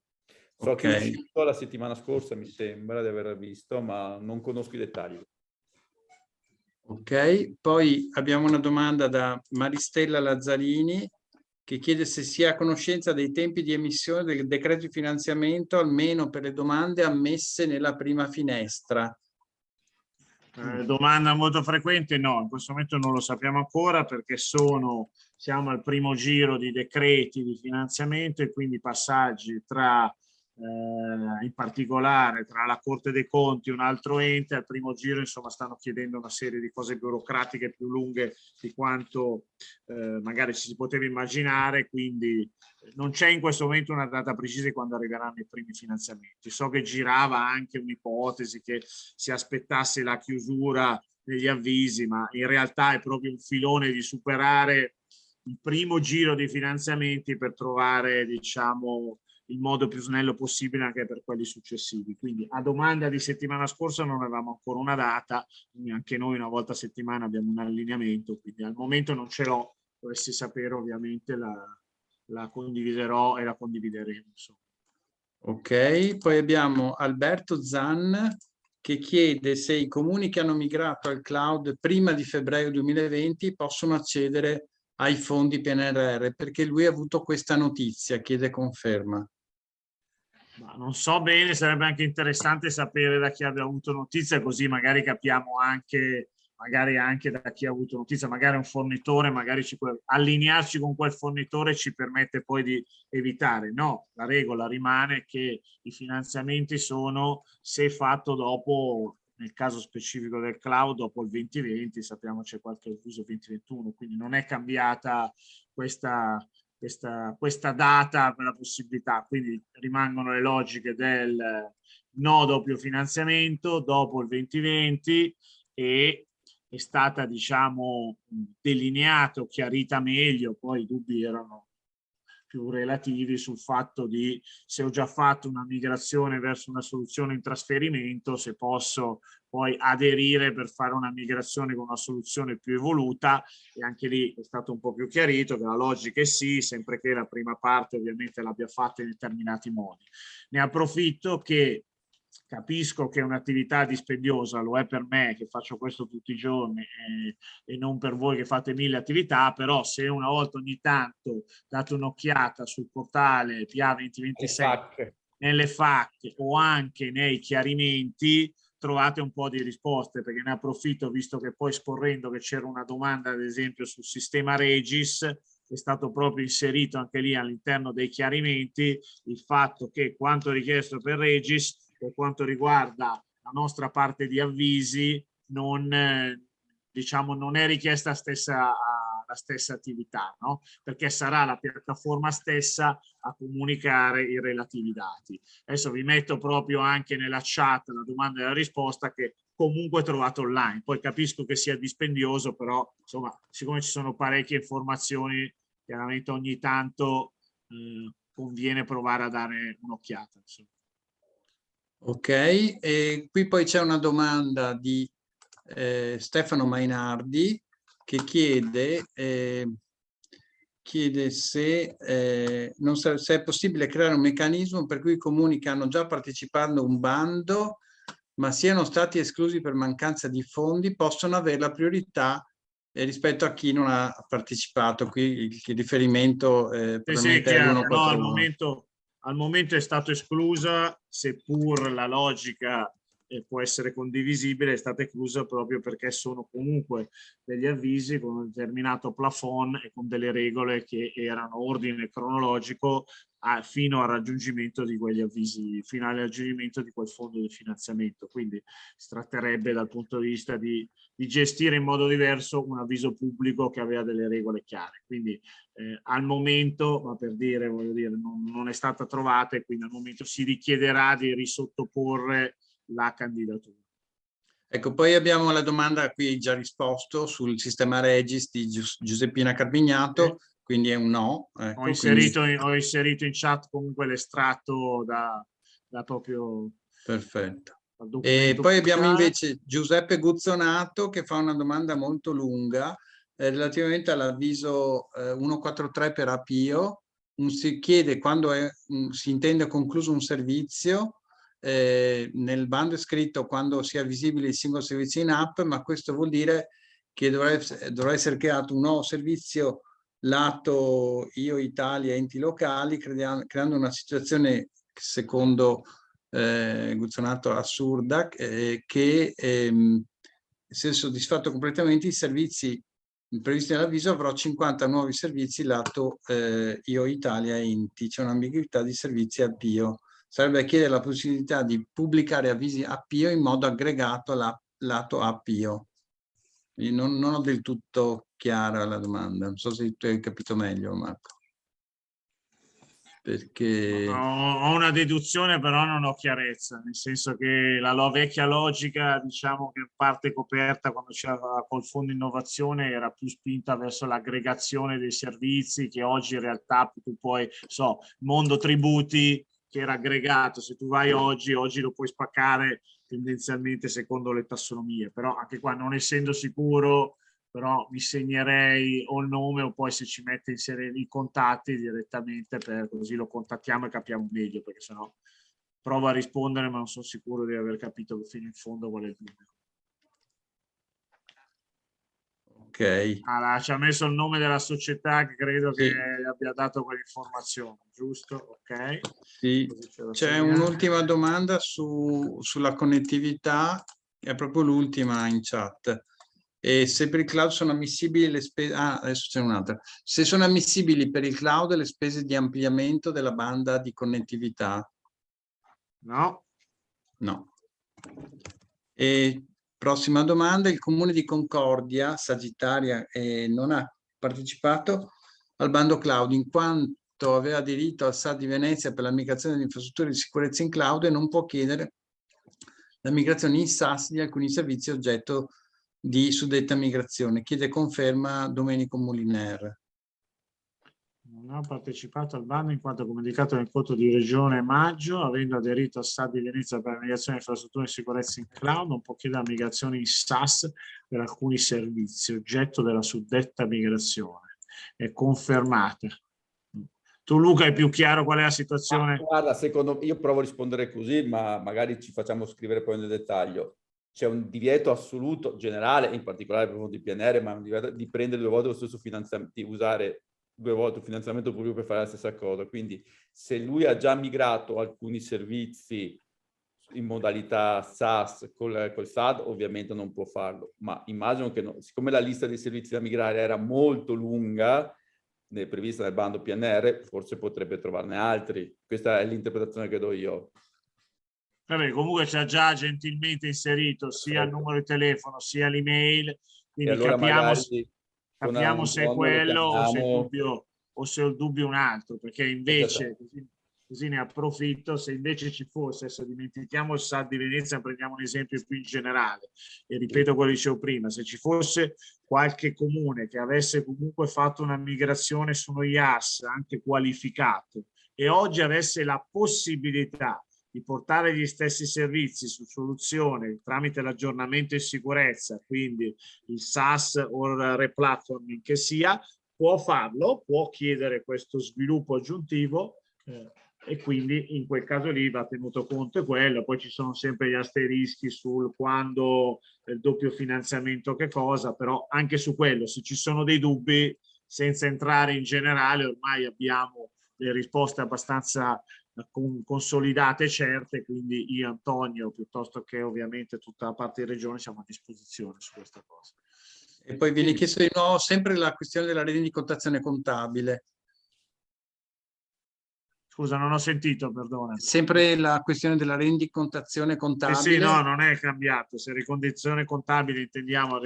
So che è uscito la settimana scorsa, mi sembra di aver visto, ma non conosco i dettagli. Ok, poi abbiamo una domanda da Maristella Lazzarini, che chiede se si è a conoscenza dei tempi di emissione del decreto di finanziamento, almeno per le domande ammesse nella prima finestra. Domanda molto frequente, no, in questo momento non lo sappiamo ancora, perché siamo al primo giro di decreti di finanziamento e quindi passaggi tra, in particolare tra la Corte dei Conti e un altro ente. Al primo giro, insomma, stanno chiedendo una serie di cose burocratiche più lunghe di quanto magari ci si poteva immaginare, quindi non c'è in questo momento una data precisa di quando arriveranno i primi finanziamenti. So che girava anche un'ipotesi che si aspettasse la chiusura degli avvisi, ma in realtà è proprio un filone di superare il primo giro di finanziamenti per trovare, diciamo, il modo più snello possibile anche per quelli successivi. Quindi a domanda di settimana scorsa non avevamo ancora una data, anche noi una volta a settimana abbiamo un allineamento, quindi al momento non ce l'ho. Dovessi sapere, ovviamente la condividerò e la condivideremo. Insomma. Ok, poi abbiamo Alberto Zan, che chiede se i comuni che hanno migrato al cloud prima di febbraio 2020 possono accedere ai fondi PNRR, perché lui ha avuto questa notizia, chiede conferma. Ma non so bene, sarebbe anche interessante sapere da chi abbia avuto notizia, così magari capiamo anche, magari anche da chi ha avuto notizia, magari un fornitore, magari allinearci con quel fornitore ci permette poi di evitare. No, la regola rimane che i finanziamenti sono, se fatto dopo, nel caso specifico del cloud, dopo il 2020, sappiamo c'è qualche uso 2021, quindi non è cambiata questa data per la possibilità, quindi rimangono le logiche del no doppio finanziamento dopo il 2020 e è stata, diciamo, delineato, chiarita meglio, poi i dubbi erano più relativi sul fatto di se ho già fatto una migrazione verso una soluzione in trasferimento, se posso poi aderire per fare una migrazione con una soluzione più evoluta, e anche lì è stato un po' più chiarito che la logica è sì, sempre che la prima parte ovviamente l'abbia fatta in determinati modi. Ne approfitto che capisco che è un'attività dispendiosa, lo è per me che faccio questo tutti i giorni e non per voi che fate 1000 attività, però se una volta ogni tanto date un'occhiata sul portale PA 2026 nelle FAQ o anche nei chiarimenti, trovate un po' di risposte, perché ne approfitto, visto che poi scorrendo che c'era una domanda ad esempio sul sistema Regis, è stato proprio inserito anche lì all'interno dei chiarimenti il fatto che quanto richiesto per Regis per quanto riguarda la nostra parte di avvisi non, diciamo, non è richiesta la stessa attività, no? Perché sarà la piattaforma stessa a comunicare i relativi dati. Adesso vi metto proprio anche nella chat la domanda e la risposta che comunque trovate online. Poi capisco che sia dispendioso, però insomma, siccome ci sono parecchie informazioni, chiaramente ogni tanto conviene provare a dare un'occhiata. Insomma. Ok, e qui poi c'è una domanda di Stefano Mainardi che chiede se è possibile creare un meccanismo per cui i comuni che hanno già partecipato a un bando ma siano stati esclusi per mancanza di fondi, possono avere la priorità rispetto a chi non ha partecipato. Qui il riferimento probabilmente è chiaro. No, l'141. al momento è stato esclusa, seppur la logica può essere condivisibile, è stata esclusa proprio perché sono comunque degli avvisi con un determinato plafond e con delle regole che erano ordine cronologico fino al raggiungimento di quegli avvisi, fino al raggiungimento di quel fondo di finanziamento. Quindi si tratterebbe dal punto di vista di gestire in modo diverso un avviso pubblico che aveva delle regole chiare. Quindi al momento, ma per dire, voglio dire, non è stata trovata e quindi al momento si richiederà di risottoporre la candidatura. Ecco, poi abbiamo la domanda a cui hai già risposto sul sistema Regis di Giuseppina Carbignato, quindi è un no. Ecco, ho inserito in chat comunque l'estratto da proprio... Perfetto. E poi abbiamo ufficiale. invece Giuseppe Guzzonato che fa una domanda molto lunga relativamente all'avviso 143 per Apio. Si chiede quando si intende concluso un servizio. Nel bando è scritto quando sia visibile il singolo servizio in app, ma questo vuol dire che dovrà essere creato un nuovo servizio lato Io Italia enti locali, creando una situazione secondo Guzzonato assurda, che se soddisfatto completamente i servizi previsti nell'avviso avrò 50 nuovi servizi lato Io Italia enti, c'è un'ambiguità di servizi avvio. Sarebbe chiedere la possibilità di pubblicare avvisi APIO in modo aggregato lato APIO. Non ho del tutto chiara la domanda, non so se tu hai capito meglio, Marco. Perché... Ho una deduzione, però non ho chiarezza, nel senso che la vecchia logica, diciamo che in parte coperta quando c'era col fondo innovazione, era più spinta verso l'aggregazione dei servizi, che oggi in realtà tu puoi, mondo tributi, che era aggregato, se tu vai oggi lo puoi spaccare tendenzialmente secondo le tassonomie, però anche qua non essendo sicuro, però mi segnerei o il nome o poi se ci mette inserire i contatti direttamente, per così lo contattiamo e capiamo meglio, perché sennò provo a rispondere ma non sono sicuro di aver capito fino in fondo qual è il dubbio. Ok. Allora, ci ha messo il nome della società che credo Sì. che abbia dato quell'informazione, giusto? Ok. Sì. C'è un'ultima domanda sulla connettività, è proprio l'ultima in chat. E se per il cloud sono ammissibili le spese... adesso c'è un'altra. Se sono ammissibili per il cloud le spese di ampliamento della banda di connettività? No. No. E prossima domanda, il Comune di Concordia, Sagittaria, non ha partecipato al bando cloud in quanto aveva aderito al SAD di Venezia per la migrazione delle infrastrutture di sicurezza in cloud e non può chiedere la migrazione in SaaS di alcuni servizi oggetto di suddetta migrazione. Chiede conferma Domenico Moliner. Non ha partecipato al bando in quanto comunicato nel conto di Regione Maggio, avendo aderito al SAD di Venezia per la migrazione di infrastrutture di sicurezza in cloud, non può chiedere la migrazione in SaaS per alcuni servizi oggetto della suddetta migrazione. È confermata. Tu Luca è più chiaro qual è la situazione? Guarda, io provo a rispondere così, ma magari ci facciamo scrivere poi nel dettaglio. C'è un divieto assoluto, generale, in particolare per il PNR, ma un divieto di prendere 2 volte lo stesso finanziamento, di usare 2 volte un finanziamento pubblico per fare la stessa cosa. Quindi se lui ha già migrato alcuni servizi in modalità SaaS col SAD, ovviamente non può farlo. Ma immagino che siccome la lista dei servizi da migrare era molto lunga, prevista nel bando PNR, forse potrebbe trovarne altri. Questa è l'interpretazione che do io. Vabbè, comunque ci ha già gentilmente inserito sia il numero di telefono sia l'email, quindi allora capiamo se è quello o se il dubbio è un altro, perché invece così ne approfitto, se invece ci fosse, se dimentichiamo il SAD di Venezia, prendiamo un esempio più in generale e ripeto quello che dicevo prima, se ci fosse qualche comune che avesse comunque fatto una migrazione su uno IaaS anche qualificato e oggi avesse la possibilità di portare gli stessi servizi su soluzione tramite l'aggiornamento in sicurezza, quindi il SaaS o il replatforming che sia, può farlo, può chiedere questo sviluppo aggiuntivo e quindi in quel caso lì va tenuto conto di quello. Poi ci sono sempre gli asterischi sul quando il doppio finanziamento che cosa, però anche su quello, se ci sono dei dubbi, senza entrare in generale, ormai abbiamo le risposte abbastanza consolidate e certe, quindi io, Antonio, piuttosto che ovviamente tutta la parte di regione, siamo a disposizione su questa cosa. E poi viene chiesto di nuovo sempre la questione della rendicontazione contabile. Scusa, non ho sentito, perdona. Sempre la questione della rendicontazione contabile. Sì, no, non è cambiato. Se rendicontazione contabile intendiamo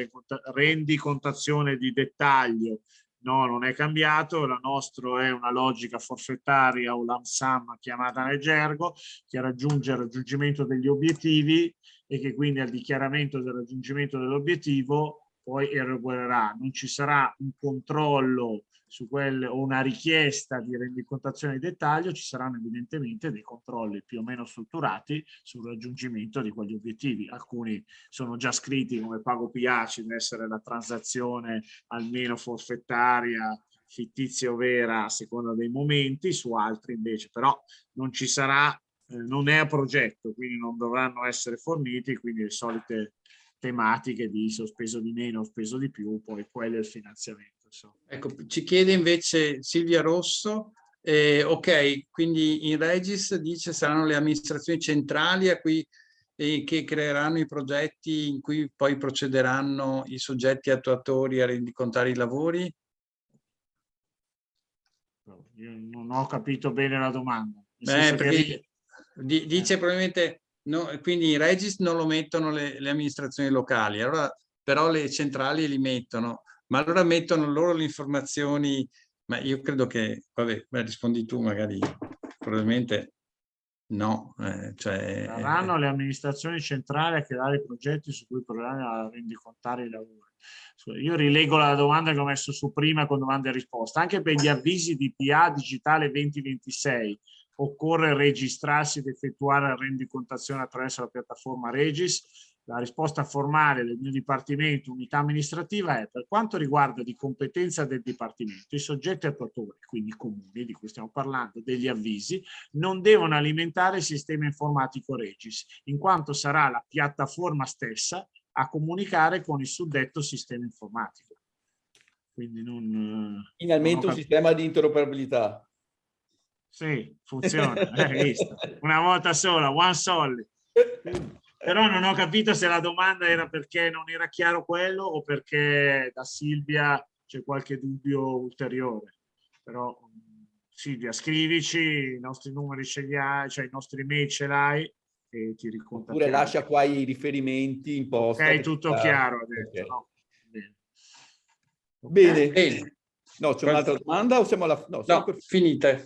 rendicontazione di dettaglio, no, non è cambiato. La nostra è una logica forfettaria o lump sum chiamata nel gergo, che raggiunge il raggiungimento degli obiettivi e che quindi al dichiaramento del raggiungimento dell'obiettivo poi erogolerà. Non ci sarà un controllo su quelle o una richiesta di rendicontazione di dettaglio, ci saranno evidentemente dei controlli più o meno strutturati sul raggiungimento di quegli obiettivi. Alcuni sono già scritti come pago PA, ci deve essere la transazione almeno forfettaria, fittizia o vera a seconda dei momenti, su altri invece però non ci sarà, non è a progetto, quindi non dovranno essere forniti, quindi le solite tematiche di sospeso di meno, speso di più, poi quello è il finanziamento. Ecco, ci chiede invece Silvia Rosso, ok, quindi in Regis dice saranno le amministrazioni centrali a cui, che creeranno i progetti in cui poi procederanno i soggetti attuatori a rendicontare i lavori? Io non ho capito bene la domanda. Perché dice probabilmente, no, quindi in Regis non lo mettono le amministrazioni locali, allora, però le centrali li mettono. Ma allora mettono loro le informazioni, ma io credo che, vabbè, rispondi tu magari, probabilmente no. Saranno le amministrazioni centrali a creare i progetti su cui provveranno a rendicontare i lavori. Io rilego la domanda che ho messo su prima con domanda e risposta. Anche per gli avvisi di PA Digitale 2026 occorre registrarsi ed effettuare la rendicontazione attraverso la piattaforma Regis? La risposta formale del mio Dipartimento Unità Amministrativa è: per quanto riguarda di competenza del Dipartimento, i soggetti attuatori, quindi i comuni di cui stiamo parlando, degli avvisi, non devono alimentare il sistema informatico Regis, in quanto sarà la piattaforma stessa a comunicare con il suddetto sistema informatico. Quindi finalmente un sistema di interoperabilità. Sì, funziona, hai visto? Una volta sola, one solid. Però non ho capito se la domanda era perché non era chiaro quello o perché da Silvia c'è qualche dubbio ulteriore. Però Silvia, scrivici, i nostri numeri ce li hai, cioè i nostri email ce l'hai e ti ricontattiamo. Oppure lascia qua i riferimenti in posta. Ok, tutto chiaro adesso. Okay. No? Bene. Bene. No, c'è un'altra domanda o siamo alla... No, finite.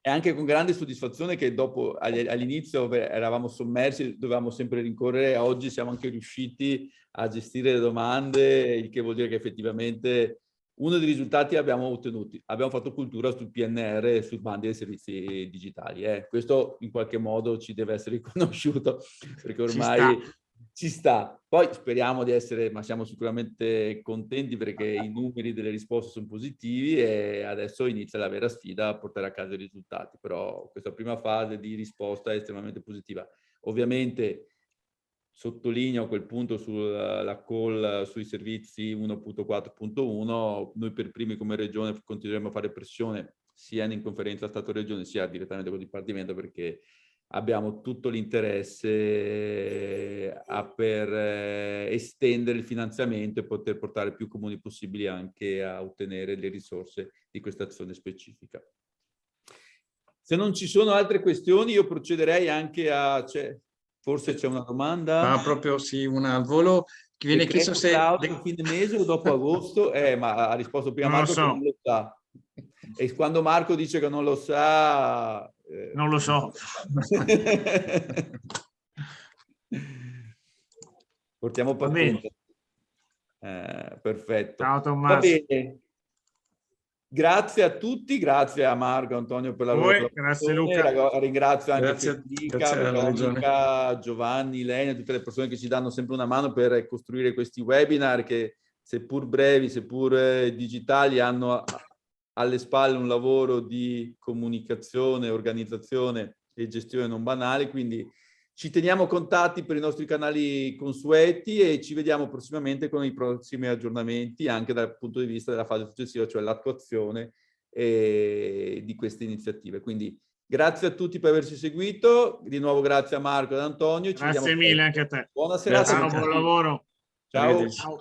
È anche con grande soddisfazione che dopo, all'inizio eravamo sommersi, dovevamo sempre rincorrere, oggi siamo anche riusciti a gestire le domande, il che vuol dire che effettivamente uno dei risultati abbiamo ottenuti. Abbiamo fatto cultura sul PNR e sui bandi dei servizi digitali. Questo in qualche modo ci deve essere riconosciuto, perché ormai ci sta. Poi speriamo di essere, ma siamo sicuramente contenti perché i numeri delle risposte sono positivi e adesso inizia la vera sfida a portare a casa i risultati. Però questa prima fase di risposta è estremamente positiva. Ovviamente sottolineo quel punto sulla call sui servizi 1.4.1, noi per primi come regione continueremo a fare pressione sia in conferenza Stato-Regione sia direttamente col Dipartimento, perché abbiamo tutto l'interesse per estendere il finanziamento e poter portare più comuni possibili anche a ottenere le risorse di questa azione specifica. Se non ci sono altre questioni io procederei anche a... forse c'è una domanda? Ma proprio sì, una al volo. Che viene chiesto se... fine mese o dopo agosto? Ma ha risposto prima Marco che non lo sa. E quando Marco dice che non lo sa... non lo so. Portiamo pazienza. Perfetto. Ciao Tommaso. Va bene. Grazie a tutti, grazie a Marco, Antonio per la loro grazie Luca. Ringrazio anche Federica, Veronica, Giovanni, Lena, tutte le persone che ci danno sempre una mano per costruire questi webinar che seppur brevi, seppur digitali, hanno alle spalle un lavoro di comunicazione, organizzazione e gestione non banale, quindi ci teniamo contatti per i nostri canali consueti e ci vediamo prossimamente con i prossimi aggiornamenti anche dal punto di vista della fase successiva, cioè l'attuazione di queste iniziative. Quindi grazie a tutti per averci seguito, di nuovo grazie a Marco e ad Antonio. Grazie mille anche a te. Buona serata. Ciao, buon lavoro. Ciao. Ciao.